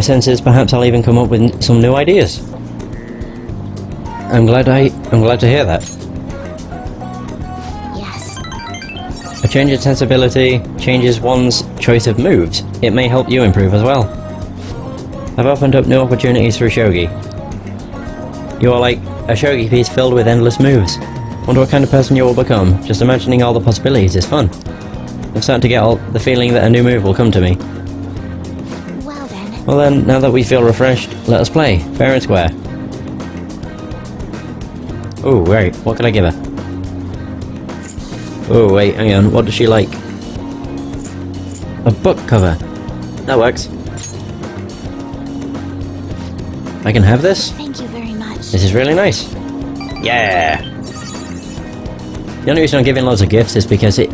senses perhaps I'll even come up with some new ideas. I'm glad to hear that. Yes. A change in sensibility changes one's choice of moves. It may help you improve as well. I've opened up new opportunities through shogi. You are like a shogi piece filled with endless moves. Wonder what kind of person you will become. Just imagining all the possibilities is fun. I'm starting to get the feeling that a new move will come to me. Well then, now that we feel refreshed, let us play. Fair and square. Oh, wait, what can I give her? Oh, wait, hang on, what does she like? A book cover. That works. I can have this? Thank you very much. This is really nice. Yeah! The only reason I'm giving loads of gifts is because it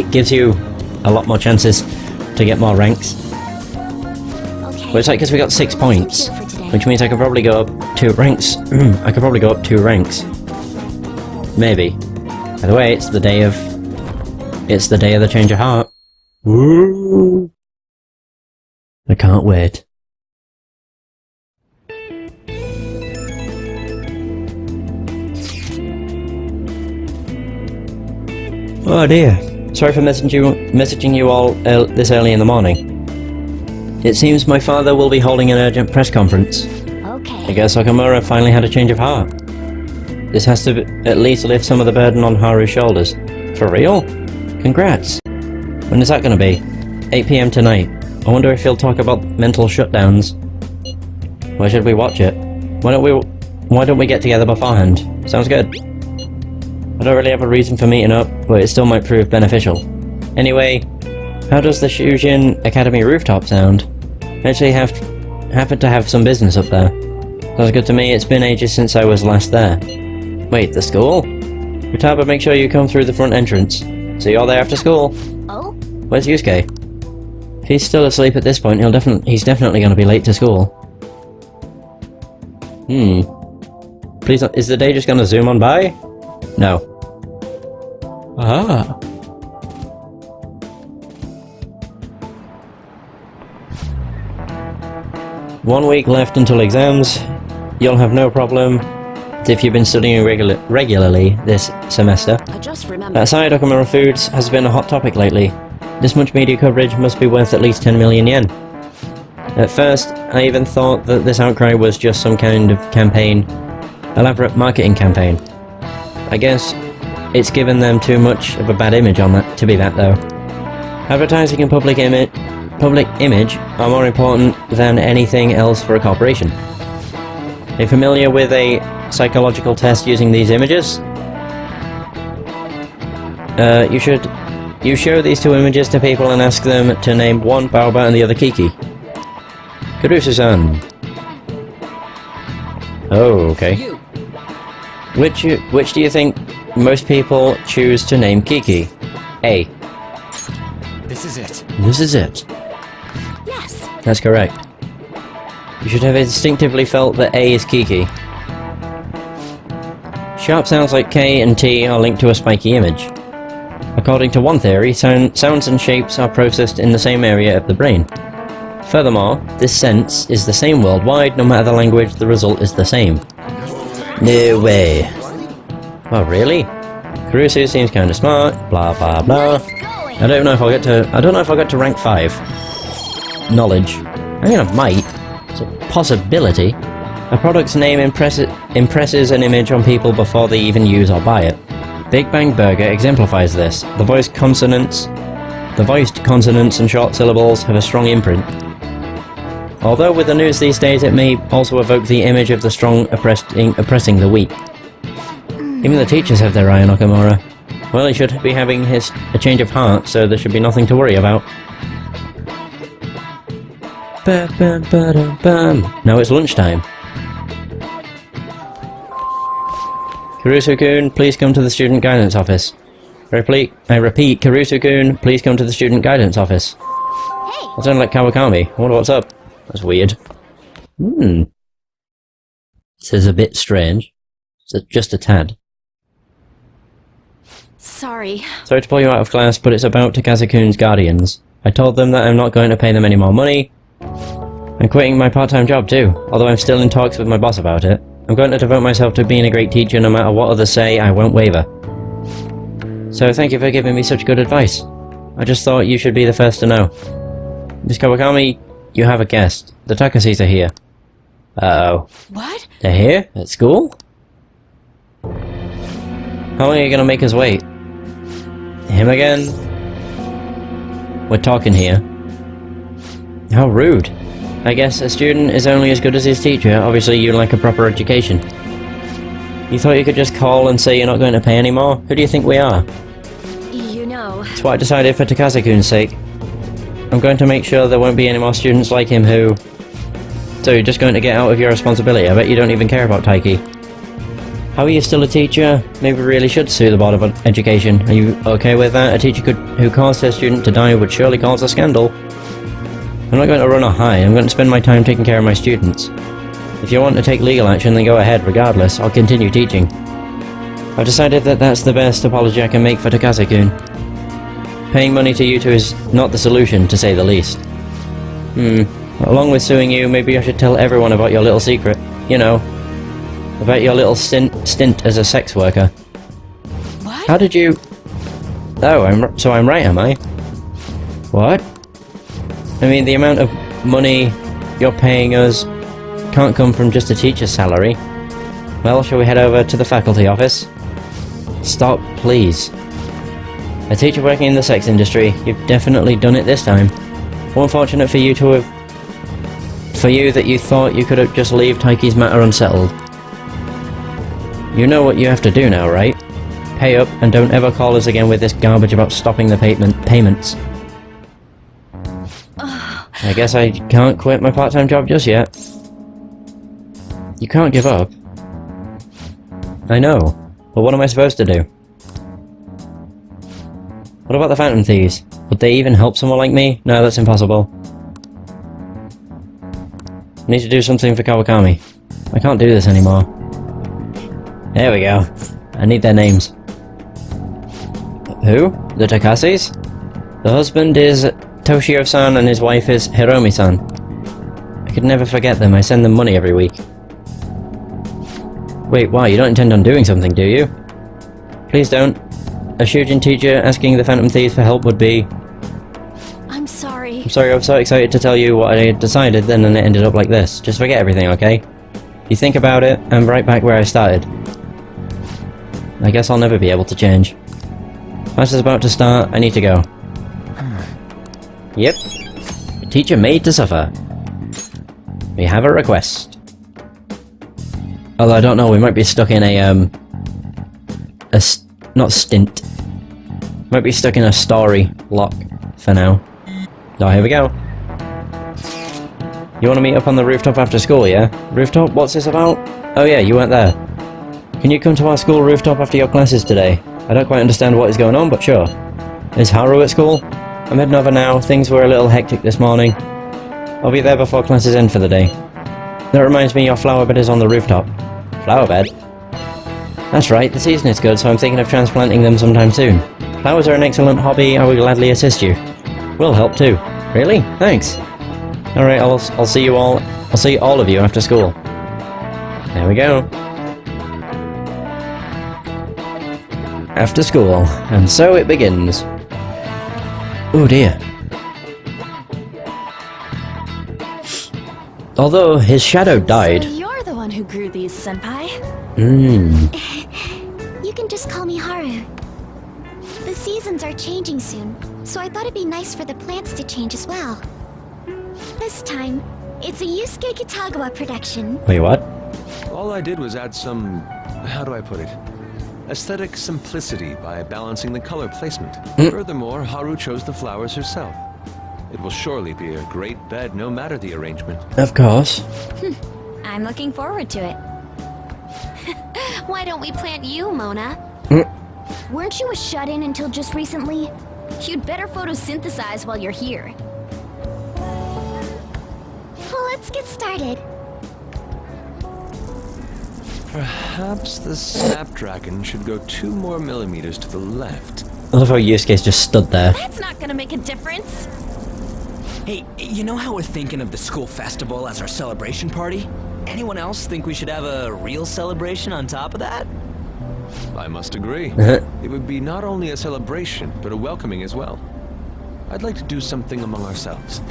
gives you a lot more chances to get more ranks. Okay. But it's like because we got 6 points, which means I could probably go up 2 ranks. I could probably go up 2 ranks. Maybe. By the way, it's the day of the change of heart. Woo! I can't wait. Oh dear. Sorry for messaging you all this early in the morning. It seems my father will be holding an urgent press conference. Okay. I guess Okamura finally had a change of heart. This has to at least lift some of the burden on Haru's shoulders. For real? Congrats. When is that gonna be? 8 PM tonight. I wonder if he'll talk about mental shutdowns. Why should we watch it? Why don't we get together beforehand? Sounds good. I don't really have a reason for meeting up, but it still might prove beneficial. Anyway, how does the Shujin Academy rooftop sound? I actually happen to have some business up there. Sounds good to me. It's been ages since I was last there. Wait, the school? Futaba, make sure you come through the front entrance. See you all there after school. Oh? Where's Yusuke? If he's still asleep at this point, he's definitely going to be late to school. Please, is the day just going to zoom on by? No. Ah. One week left until exams. You'll have no problem if you've been studying regularly this semester. I just remembered. Aside, Okamura Foods has been a hot topic lately. This much media coverage must be worth at least 10 million yen. At first, I even thought that this outcry was just some kind of campaign, elaborate marketing campaign. I guess it's given them too much of a bad image on that to be that though. Advertising and public image are more important than anything else for a corporation. Are you familiar with a psychological test using these images? You show these 2 images to people and ask them to name one Baoba and the other Kiki. Kurusu-san. Oh, okay. Which do you think most people choose to name Kiki? A. This is it. This is it. Yes. That's correct. You should have instinctively felt that A is Kiki. Sharp sounds like K and T are linked to a spiky image. According to one theory, sounds and shapes are processed in the same area of the brain. Furthermore, this sense is the same worldwide, no matter the language, the result is the same. No way. Oh really? Kurusu seems kinda smart, blah blah blah. I don't know if I'll get to rank 5. Knowledge. I mean I might. It's a possibility. A product's name impresses an image on people before they even use or buy it. Big Bang Burger exemplifies this. The voiced consonants and short syllables have a strong imprint. Although with the news these days it may also evoke the image of the strong oppressing the weak. Even the teachers have their eye on Okamura. Well, he should be having a change of heart, so there should be nothing to worry about. Now it's lunchtime. Kurusu-kun, please come to the student guidance office. I repeat, Kurusu-kun, please come to the student guidance office. Hey. I sound like Kawakami. I wonder what's up. That's weird. This is a bit strange. Just a tad. Sorry. Sorry to pull you out of class, but it's about Takazu-kun's guardians. I told them that I'm not going to pay them any more money. I I'm quitting my part-time job too, although I'm still in talks with my boss about it. I'm going to devote myself to being a great teacher no matter what others say, I won't waver. So thank you for giving me such good advice. I just thought you should be the first to know. Miss Kawakami, you have a guest. The Takasis are here. Uh-oh. What? They're here? At school? How long are you gonna make us wait? Him again? We're talking here. How rude. I guess a student is only as good as his teacher. Obviously you like a proper education. You thought you could just call and say you're not going to pay anymore? Who do you think we are? You know... That's what I decided for Takase-kun's sake. I'm going to make sure there won't be any more students like him who... So you're just going to get out of your responsibility? I bet you don't even care about Taiki. How are you still a teacher? Maybe we really should sue the Board of Education. Are you okay with that? A teacher who caused her student to die would surely cause a scandal. I'm not going to run or hide. I'm going to spend my time taking care of my students. If you want to take legal action, then go ahead. Regardless, I'll continue teaching. I've decided that that's the best apology I can make for Takase-kun. Paying money to you two is not the solution, to say the least. Along with suing you, maybe I should tell everyone about your little secret. You know, about your little stint as a sex worker. What? How did you... Oh, so I'm right, am I? What? I mean, the amount of money you're paying us can't come from just a teacher's salary. Well, shall we head over to the faculty office? Stop, please. A teacher working in the sex industry, you've definitely done it this time. How unfortunate for you to have... For you that you thought you could have just leave Taiki's matter unsettled. You know what you have to do now, right? Pay up and don't ever call us again with this garbage about stopping the payments. I guess I can't quit my part-time job just yet. You can't give up. I know, but what am I supposed to do? What about the Phantom Thieves? Would they even help someone like me? No, that's impossible. I need to do something for Kawakami. I can't do this anymore. There we go. I need their names. Who? The Takases? The husband is Toshio-san and his wife is Hiromi-san. I could never forget them. I send them money every week. Wait, why? You don't intend on doing something, do you? Please don't. A Shujin teacher asking the Phantom Thieves for help would be... I'm sorry. I'm sorry, I was so excited to tell you what I had decided, then and it ended up like this. Just forget everything, okay? You think about it, I'm right back where I started. I guess I'll never be able to change. Class is about to start, I need to go. Yep. A teacher made to suffer. We have a request. Although I don't know, we might be stuck in a not stint. Might be stuck in a story lock for now. Oh, here we go. You want to meet up on the rooftop after school, yeah? Rooftop? What's this about? Oh yeah, you weren't there. Can you come to our school rooftop after your classes today? I don't quite understand what is going on, but sure. Is Haru at school? I'm heading over now. Things were a little hectic this morning. I'll be there before classes end for the day. That reminds me, your flower bed is on the rooftop. Flower bed? That's right, the season is good, so I'm thinking of transplanting them sometime soon. Flowers are an excellent hobby, I will gladly assist you. We'll help too. Really? Thanks. Alright, I'll see you all. I'll see all of you after school. There we go. After school, and so it begins. Oh dear. Although his shadow died. So you're the one who grew these, senpai. You can just call me Haru. The seasons are changing soon, so I thought it'd be nice for the plants to change as well. This time, it's a Yusuke Kitagawa production. Wait, what? All I did was add some... how do I put it? Aesthetic simplicity by balancing the color placement. Furthermore, Haru chose the flowers herself. It will surely be a great bed, no matter the arrangement. Of course. I'm looking forward to it. Why don't we plant you, Mona? Weren't you a shut-in until just recently? You'd better photosynthesize while you're here. Well, let's get started. Perhaps the Snapdragon should go 2 more millimeters to the left. I love how Yusuke's just stood there. That's not gonna make a difference. Hey, you know how we're thinking of the school festival as our celebration party? Anyone else think we should have a real celebration on top of that? I must agree. It would be not only a celebration, but a welcoming as well. I'd like to do something among ourselves.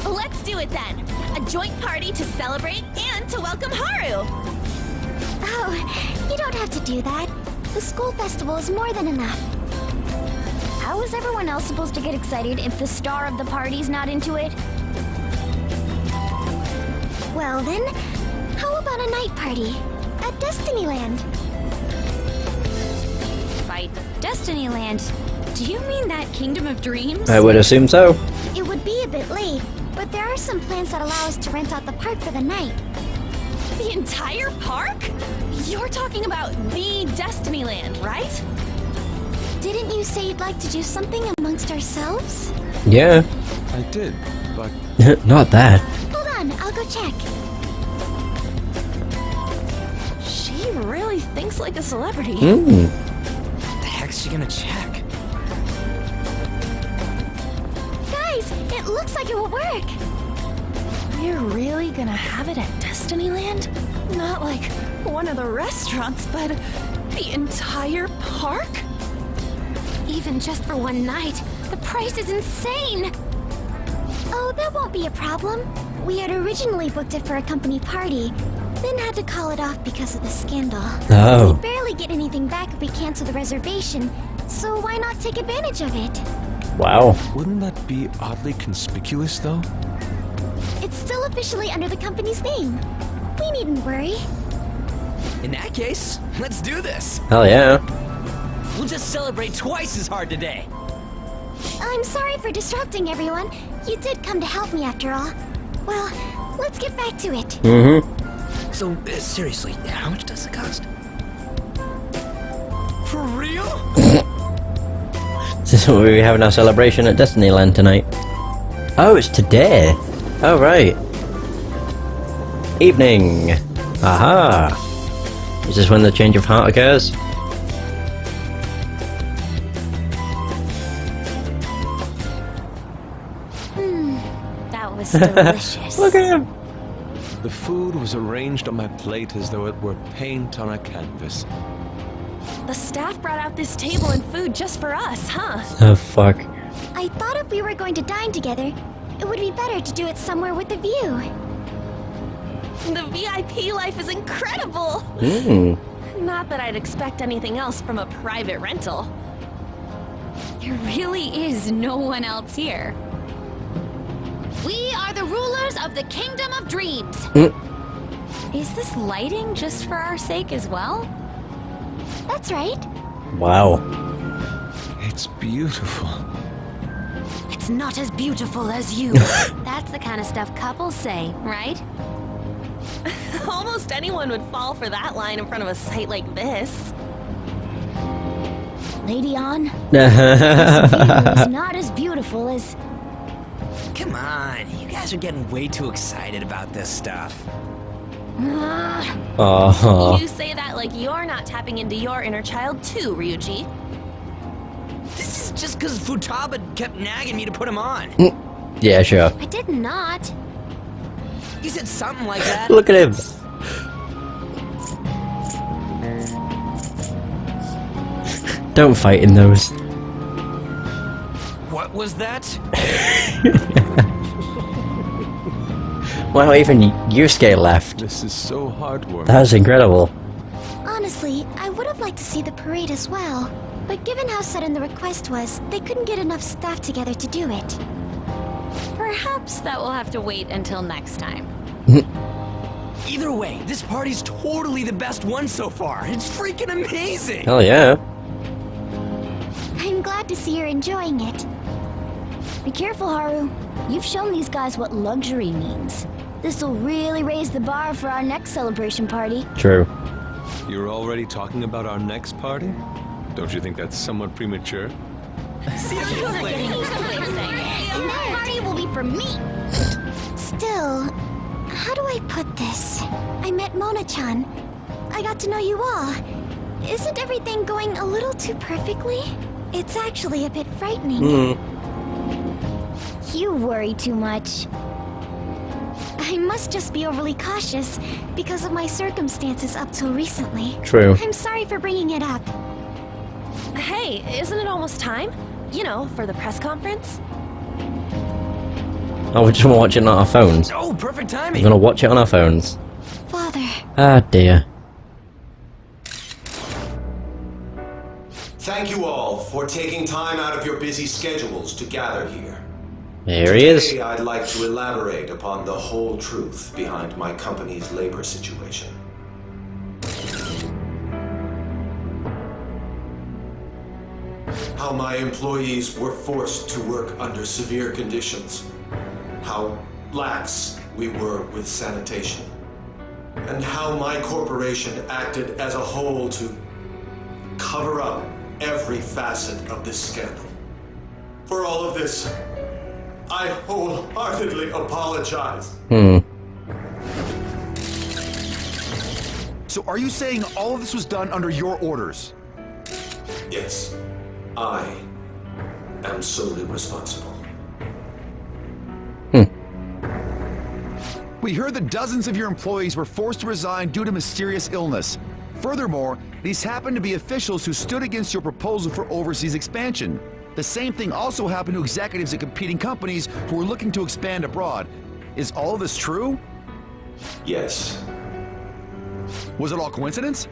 Let's do it then. A joint party to celebrate and to welcome Haru. Oh, you don't have to do that. The school festival is more than enough. How is everyone else supposed to get excited if the star of the party's not into it? Well then, how about a night party at Destinyland? By Destinyland, do you mean that Kingdom of Dreams? I would assume so. It would be a bit late, but there are some plans that allow us to rent out the park for the night. The entire park? You're talking about the Destinyland, right? Didn't you say you'd like to do something amongst ourselves? Yeah. I did, but Not that. Hold on, I'll go check. She really thinks like a celebrity. Hmm. What the heck's she gonna check? Guys, it looks like it will work. We're really gonna have it at Destinyland? Not like one of the restaurants, but the entire park? Even just for one night, the price is insane! Oh, that won't be a problem. We had originally booked it for a company party, then had to call it off because of the scandal. Oh. We barely get anything back if we cancel the reservation, so why not take advantage of it? Wow. wouldn't that be oddly conspicuous, though? It's still officially under the company's name. We needn't worry. In that case, let's do this. Hell yeah. We'll just celebrate twice as hard today. I'm sorry for disrupting everyone. You did come to help me after all. Well, let's get back to it. Mm-hmm. So, seriously, how much does it cost? For real? This is what we're having our celebration at Destinyland tonight. Oh, it's today. Oh, right. Evening. Aha. Is this when the change of heart occurs? That was delicious. Look at him. The food was arranged on my plate as though it were paint on a canvas. The staff brought out this table and food just for us, huh? Oh, fuck. I thought if we were going to dine together, it would be better to do it somewhere with a view. The VIP life is incredible! Mm. Not that I'd expect anything else from a private rental. There really is no one else here. We are the rulers of the Kingdom of Dreams! Is this lighting just for our sake as well? That's right. Wow. It's beautiful. It's not as beautiful as you. That's the kind of stuff couples say, right? Almost anyone would fall for that line in front of a site like this. Lady on, it's not as beautiful as... Come on, you guys are getting way too excited about this stuff. Oh. You say that like you're not tapping into your inner child too, Ryuji. This is just because Futaba kept nagging me to put him on. Yeah, sure. I did not. You said something like that. Look at him. Don't fight in those. What was that? Wow, even Yusuke left. This is so heartwarming. That was incredible. Honestly, I would have liked to see the parade as well. But given how sudden the request was, they couldn't get enough staff together to do it. Perhaps that will have to wait until next time. Either way, this party's totally the best one so far. It's freaking amazing. Hell yeah. I'm glad to see you're enjoying it. Be careful, Haru. You've shown these guys what luxury means. This'll really raise the bar for our next celebration party. True. You're already talking about our next party? Don't you think that's somewhat premature? And that party will be for me! Still, how do I put this? I met Mona-chan. I got to know you all. Isn't everything going a little too perfectly? It's actually a bit frightening. you worry too much. I must just be overly cautious because of my circumstances up till recently. True. I'm sorry for bringing it up. Hey, isn't it almost time? You know, for the press conference? Oh, we're just gonna watch it on our phones. Oh, perfect We're timing. gonna watch it on our phones. Father, Ah, dear. Thank you all for taking time out of your busy schedules to gather here. Here he is. Today, I'd like to elaborate upon the whole truth behind my company's labor situation. How my employees were forced to work under severe conditions. How lax we were with sanitation. And how my corporation acted as a whole to cover up every facet of this scandal. For all of this, I wholeheartedly apologize. So are you saying all of this was done under your orders? Yes, I am solely responsible. We heard that dozens of your employees were forced to resign due to mysterious illness. Furthermore, these happened to be officials who stood against your proposal for overseas expansion. The same thing also happened to executives at competing companies who were looking to expand abroad. Is all of this true? Yes. Was it all coincidence?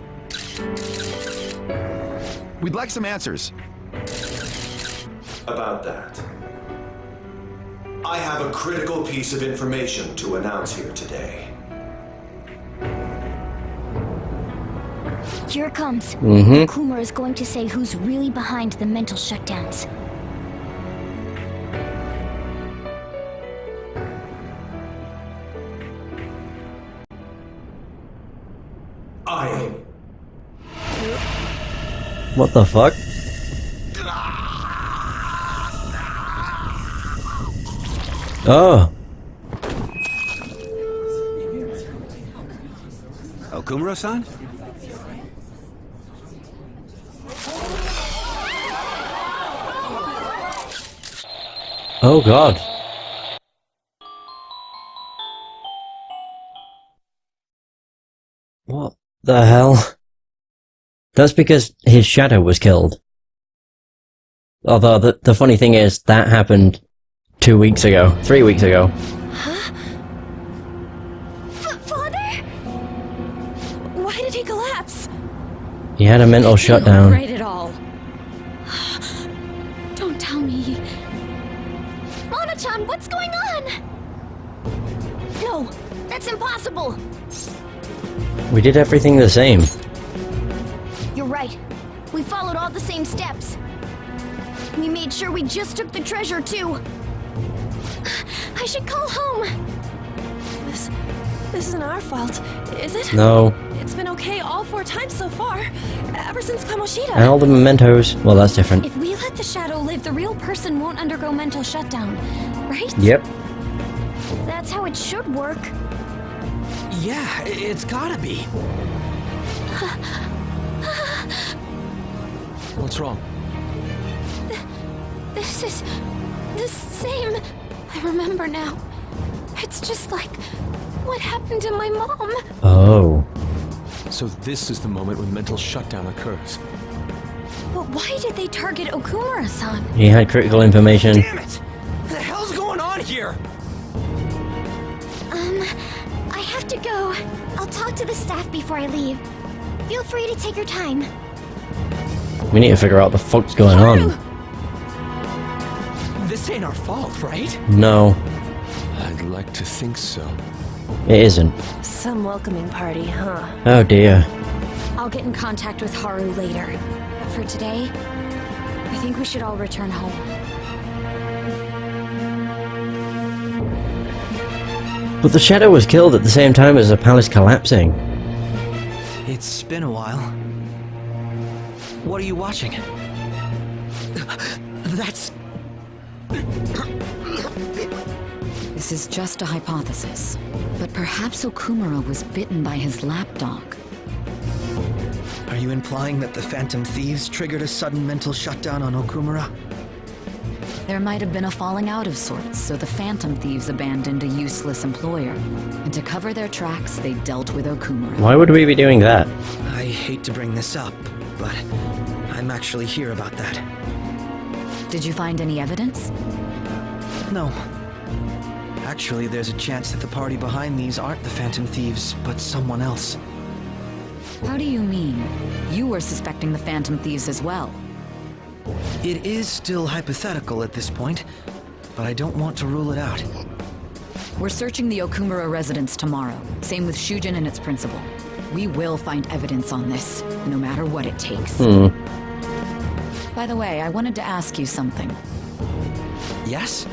We'd like some answers. About that. I have a critical piece of information to announce here today. here it comes. Kumar is going to say who's really behind the mental shutdowns. What the fuck? Oh. Okumura-san? Oh god. What the hell? That's because his shadow was killed. Although the funny thing is, that happened 2 weeks ago, 3 weeks ago. Huh? Father? Why did he collapse? He had a mental shutdown. Right at all. Don't tell me. Mona-chan, what's going on? No, that's impossible. We did everything the same. You're right. We followed all the same steps. We made sure we just took the treasure, too. I should call home. This isn't our fault, is it? No. It's been okay all 4 times so far, ever since Kamoshida. And all the mementos. Well, that's different. If we let the shadow live, the real person won't undergo mental shutdown, right? Yep. That's how it should work. Yeah, it's gotta be. What's wrong? This is the same. I remember now. It's just like what happened to my mom. Oh. So this is the moment when mental shutdown occurs. But why did they target Okumura-san? He had critical information. Damn it! What the hell's going on here? I have to go. I'll talk to the staff before I leave. Feel free to take your time. We need to figure out what the fuck's going on. This ain't our fault, right? No, I'd like to think so. it isn't. Some welcoming party, huh? Oh dear. I'll get in contact with Haru later. But for today, I think we should all return home. But the shadow was killed at the same time as the palace collapsing. It's been a while. What are you watching? That's... This is just a hypothesis, but perhaps Okumura was bitten by his lapdog. Are you implying that the Phantom Thieves triggered a sudden mental shutdown on Okumura? There might have been a falling out of sorts, so the Phantom Thieves abandoned a useless employer. And to cover their tracks, they dealt with Okumura. Why would we be doing that? I hate to bring this up, but I'm actually here about that. Did you find any evidence? No. Actually, there's a chance that the party behind these aren't the Phantom Thieves, but someone else. How do you mean? You were suspecting the Phantom Thieves as well. It is still hypothetical at this point, but I don't want to rule it out. We're searching the Okumura residence tomorrow. Same with Shujin and its principal. We will find evidence on this, no matter what it takes. By the way, I wanted to ask you something. Yes?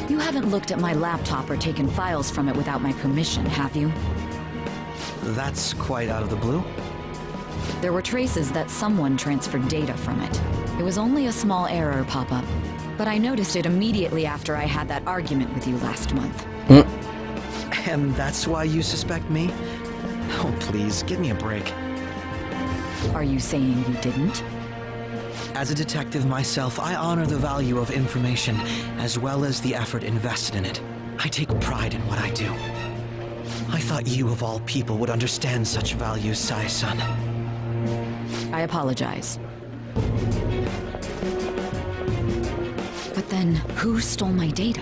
You haven't looked at my laptop or taken files from it without my permission, have you? That's quite out of the blue. There were traces that someone transferred data from it. It was only a small error pop-up, but I noticed it immediately after I had that argument with you last month. And that's why you suspect me? Oh, please, give me a break. Are you saying you didn't? As a detective myself, I honor the value of information, as well as the effort invested in it. I take pride in what I do. I thought you, of all people, would understand such values, Sai-san. I apologize. But then, who stole my data?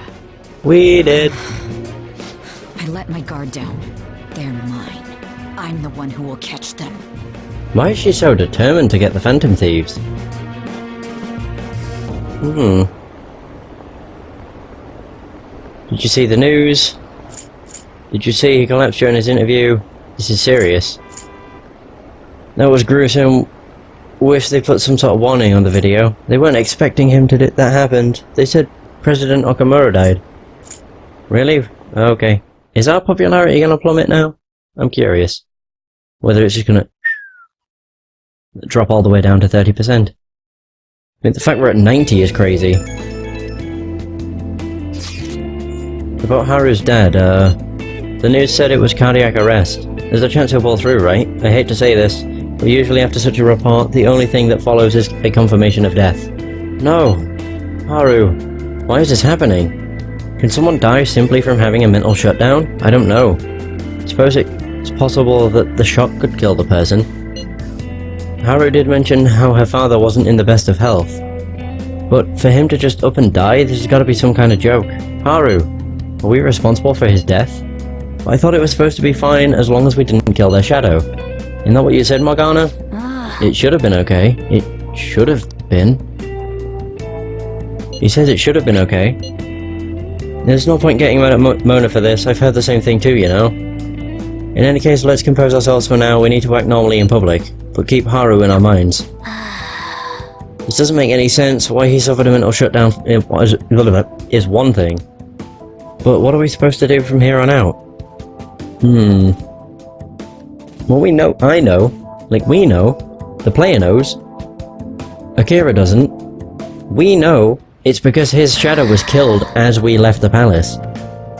We did. I let my guard down. They're mine. I'm the one who will catch them. Why is she so determined to get the Phantom Thieves? Did you see the news? Did you see he collapsed during his interview? This is serious. That was gruesome. Wish they put some sort of warning on the video. They weren't expecting him to that happened. They said President Okamura died. Really? Okay. Is our popularity gonna plummet now? I'm curious. Whether it's just gonna drop all the way down to 30%. I mean, the fact we're at 90 is crazy. About Haru's dad, the news said it was cardiac arrest. There's a chance he'll pull through, right? I hate to say this, but usually after such a report, the only thing that follows is a confirmation of death. No! Haru, why is this happening? Can someone die simply from having a mental shutdown? I don't know. Suppose it's possible that the shock could kill the person. Haru did mention how her father wasn't in the best of health. But for him to just up and die, this has got to be some kind of joke. Haru, are we responsible for his death? I thought it was supposed to be fine as long as we didn't kill their shadow. Isn't that what you said, Morgana? It should have been okay. It should have been. He says it should have been okay. There's no point getting mad at Mona for this. I've heard the same thing too, you know. In any case, let's compose ourselves for now. We need to act normally in public, but keep Haru in our minds. This doesn't make any sense. Why he suffered a mental shutdown is one thing. But what are we supposed to do from here on out? Well, we know, I know, like we know, the player knows, Akira doesn't. We know it's because his shadow was killed as we left the palace.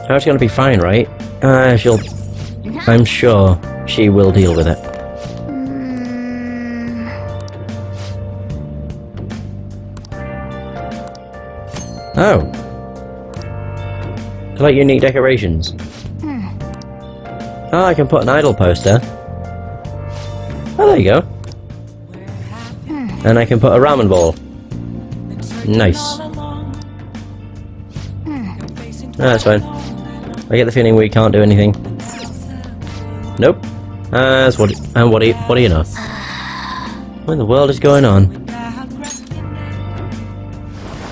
Haru's gonna be fine, right? I'm sure she will deal with it. Oh. I like unique decorations. Oh, I can put an idol poster. Oh, there you go. And I can put a ramen ball. Nice. That's fine. I get the feeling we can't do anything. Nope. What do you know? What in the world is going on?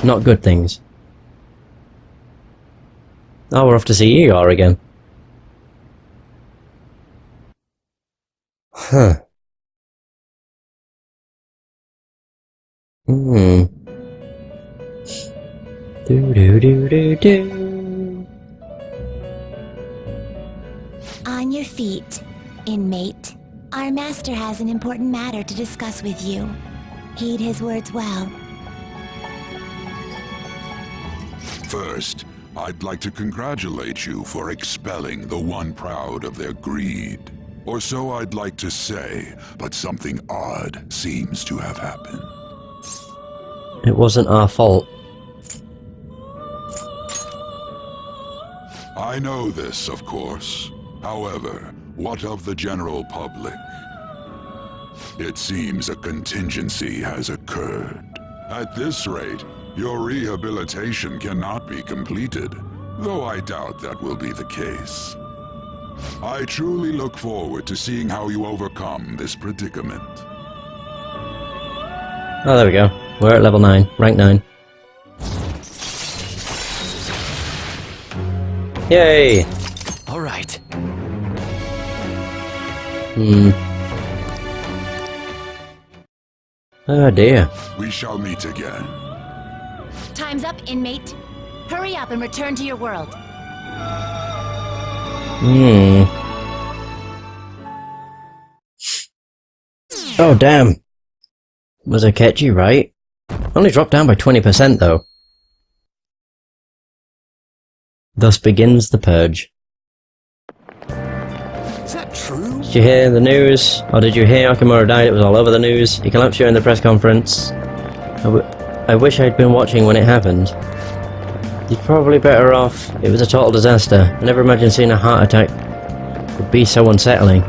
Not good things. Oh, we're off to see Igor again. Huh. Do do do do do. On your feet, inmate. Our master has an important matter to discuss with you. Heed his words well. First, I'd like to congratulate you for expelling the one proud of their greed. Or so I'd like to say, but something odd seems to have happened. It wasn't our fault. I know this, of course. However, what of the general public? It seems a contingency has occurred. At this rate, your rehabilitation cannot be completed, though I doubt that will be the case. I truly look forward to seeing how you overcome this predicament. Oh, there we go. We're at level 9, rank 9. Yay! All right. Oh dear. We shall meet again. Time's up, inmate. Hurry up and return to your world. Oh damn. Was Akechi right? Only dropped down by 20% though. Thus begins the purge. Is that true? Did you hear the news? Or did you hear Okamura died? It was all over the news. He collapsed during the press conference. I wish I'd been watching when it happened. You're probably better off. It was a total disaster. I never imagined seeing a heart attack would be so unsettling.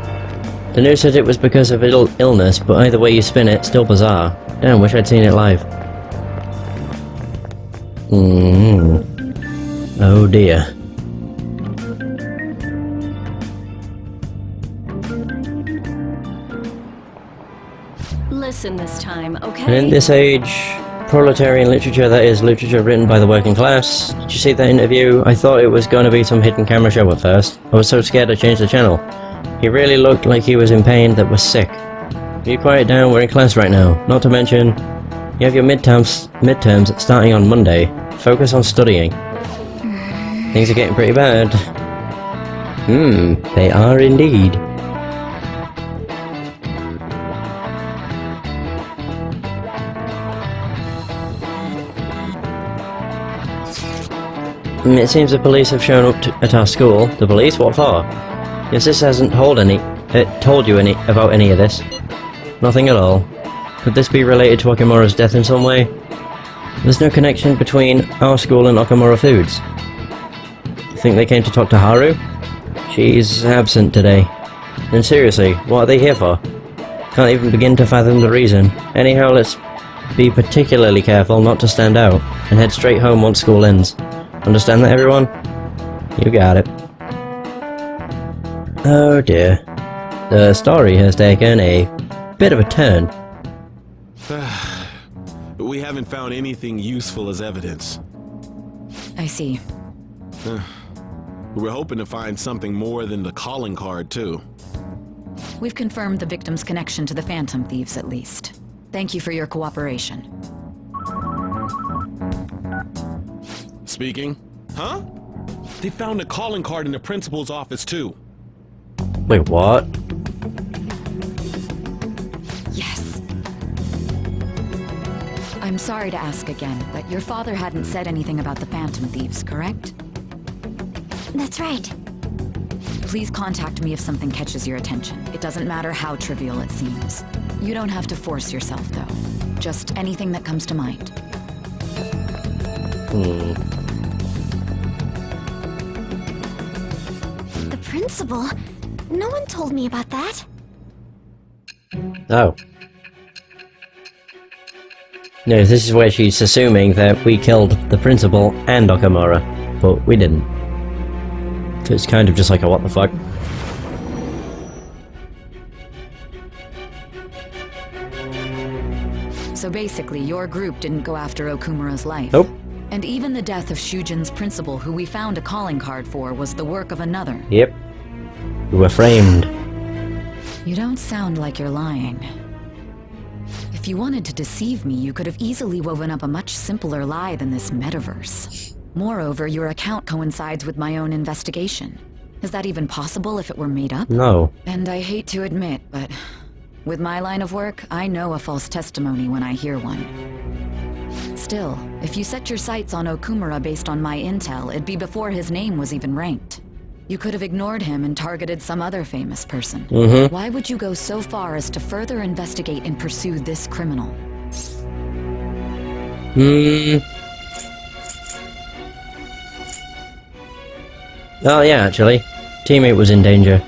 The news said it was because of illness, but either way you spin it, still bizarre. Damn, wish I'd seen it live. Oh dear. Listen this time, And okay? in this age, proletarian literature, that is, literature written by the working class. Did you see that interview? I thought it was going to be some hidden camera show at first. I was so scared I changed the channel. He really looked like he was in pain, that was sick. You quiet down, we're in class right now. Not to mention, you have your midterms starting on Monday. Focus on studying. Things are getting pretty bad. They are indeed. It seems the police have shown up at our school. The police? What for? Your sis hasn't told you about any of this. Nothing at all. Could this be related to Okamura's death in some way? There's no connection between our school and Okamura Foods. Think they came to talk to Haru? She's absent today. And seriously, what are they here for? Can't even begin to fathom the reason. Anyhow, let's be particularly careful not to stand out, and head straight home once school ends. Understand that, everyone? You got it. Oh dear. The story has taken a bit of a turn. We haven't found anything useful as evidence. I see. We're hoping to find something more than the calling card, too. We've confirmed the victim's connection to the Phantom Thieves, at least. Thank you for your cooperation. Speaking? Huh? They found a calling card in the principal's office, too. Wait, what? Yes. I'm sorry to ask again, but your father hadn't said anything about the Phantom Thieves, correct? That's right. Please contact me if something catches your attention. It doesn't matter how trivial it seems. You don't have to force yourself, though. Just anything that comes to mind. The principal? No one told me about that. Oh. No, this is where she's assuming that we killed the principal and Okamura, but we didn't. So it's kind of just like a what the fuck. So basically, your group didn't go after Okumura's life. Nope. And even the death of Shujin's principal, who we found a calling card for, was the work of another. Yep. We were framed. You don't sound like you're lying. If you wanted to deceive me, you could have easily woven up a much simpler lie than this metaverse. Moreover, your account coincides with my own investigation. Is that even possible if it were made up? No. And I hate to admit, but with my line of work, I know a false testimony when I hear one. Still, if you set your sights on Okumura based on my intel, it'd be before his name was even ranked. You could have ignored him and targeted some other famous person. Why would you go so far as to further investigate and pursue this criminal? Oh yeah, actually. Teammate was in danger.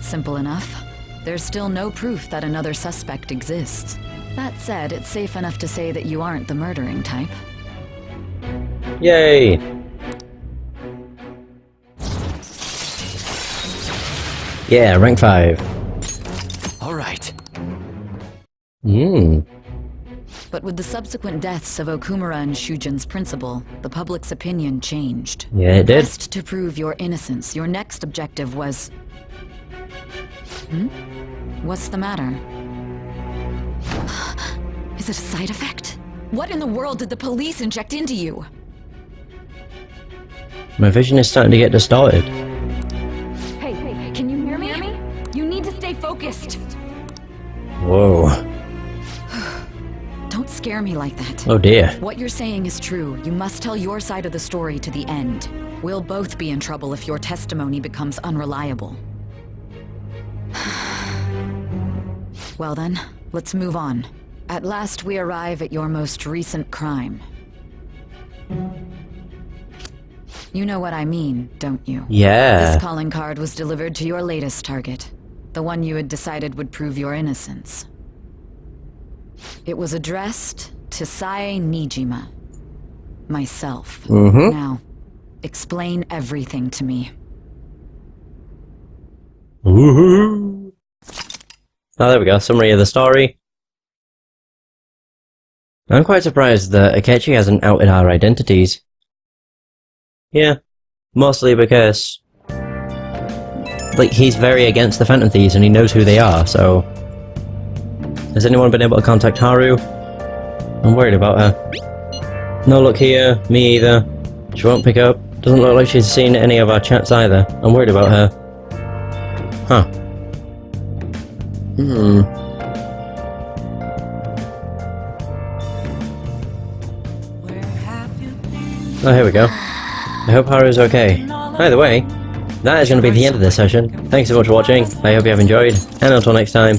Simple enough. There's still no proof that another suspect exists. That said, it's safe enough to say that you aren't the murdering type. Yay! Yeah, rank 5. All right. But with the subsequent deaths of Okumura and Shujin's principal, the public's opinion changed. Yeah, it did. Pressed to prove your innocence, your next objective was... What's the matter? Is it a side effect? What in the world did the police inject into you? My vision is starting to get distorted. Hey, can you hear me? You need to stay focused. Whoa. Don't scare me like that. Oh dear. What you're saying is true. You must tell your side of the story to the end. We'll both be in trouble if your testimony becomes unreliable. Well then, let's move on. At last we arrive at your most recent crime. You know what I mean, don't you? Yeah. This calling card was delivered to your latest target. The one you had decided would prove your innocence. It was addressed to Sae Nijima. Myself. Now, explain everything to me. Woohoo! Oh, there we go. Summary of the story. I'm quite surprised that Akechi hasn't outed our identities. Yeah. Mostly because... like, he's very against the Phantom Thieves and he knows who they are, so... Has anyone been able to contact Haru? I'm worried about her. No luck here, me either. She won't pick up. Doesn't look like she's seen any of our chats either. I'm worried about her. Huh. Oh, here we go. I hope Haru's okay. Either way, that is going to be the end of this session. Thanks so much for watching. I hope you have enjoyed, and until next time,